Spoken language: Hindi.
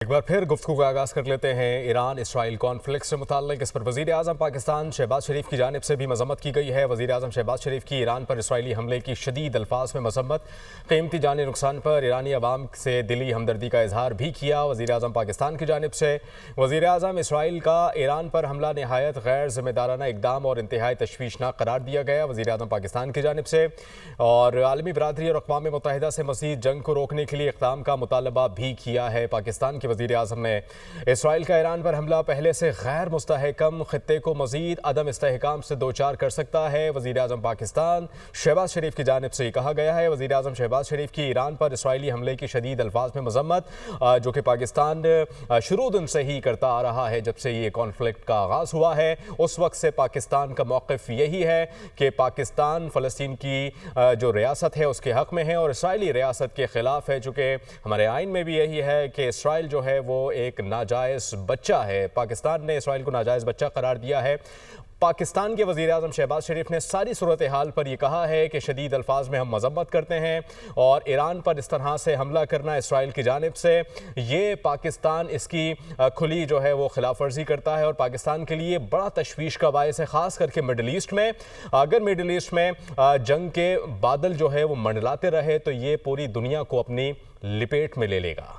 एक बार फिर गुफ्तगू का आगाज़ कर लेते हैं ईरान इसराइल कॉन्फ्लिक्ट से मुताल्लिक। इस पर वज़ीर आज़म पाकिस्तान शहबाज शरीफ की जानिब से भी मज़म्मत की गई है। वज़ीर आज़म शहबाज शरीफ की ईरान पर इसराइली हमले की शदीद अल्फाज में मज़म्मत, क़ीमती जानी नुकसान पर ईरानी अवाम से दिली हमदर्दी का इजहार भी किया। वज़ीर आज़म पाकिस्तान की जानिब से वज़ीर आज़म इसराइल का ईरान पर हमला नहायत गैर ज़िम्मेदाराना इक़दाम और इंतहाई तशवीशनाक करार दिया गया। वज़ीर आज़म पाकिस्तान की जानिब से और आलमी बरादरी और अक़वाम मुत्तहिदा से मज़ीद जंग को रोकने के लिए इक़दाम का मुतालबा भी किया है। पाकिस्तान के वज़ीर आज़म ने इसराइल का ईरान पर हमला पहले से गैर मुस्तहकम खित्ते को मजीद अदम इस्तेहकाम से दो चार कर सकता है। वज़ीर आज़म पाकिस्तान शहबाज शरीफ की जानिब से कहा गया है। वज़ीर आज़म शहबाज शरीफ की ईरान पर इसराइली हमले की शदीद अल्फाज में मज़म्मत, जो कि पाकिस्तान शुरू दिन से ही करता आ रहा है। जब से ये कॉन्फ्लिक्ट का आगाज़ हुआ है उस वक्त से पाकिस्तान का मौक़िफ़ यही है कि पाकिस्तान फ़लस्तीन की जो रियासत है उसके हक़ में है और इसराइली रियासत के ख़िलाफ़ है। चूँकि हमारे आइन में भी यही है कि इसराइल जो है वो एक नाजायज़ बच्चा है। पाकिस्तान ने इसराइल को नाजायज़ बच्चा करार दिया है। पाकिस्तान के वज़ीर आज़म शहबाज शरीफ ने सारी सूरत हाल पर यह कहा है कि शदीद अल्फाज में हम मज़म्मत करते हैं और ईरान पर इस तरह से हमला करना इसराइल की जानिब से ये पाकिस्तान इसकी खुली जो है वो खिलाफ वर्जी करता है और पाकिस्तान के लिए बड़ा तशवीश का बायस है, ख़ास करके मिडल ईस्ट में। अगर मिडल ईस्ट में जंग के बादल जो है वो मंडलाते रहे तो ये पूरी दुनिया को अपनी लपेट में ले लेगा।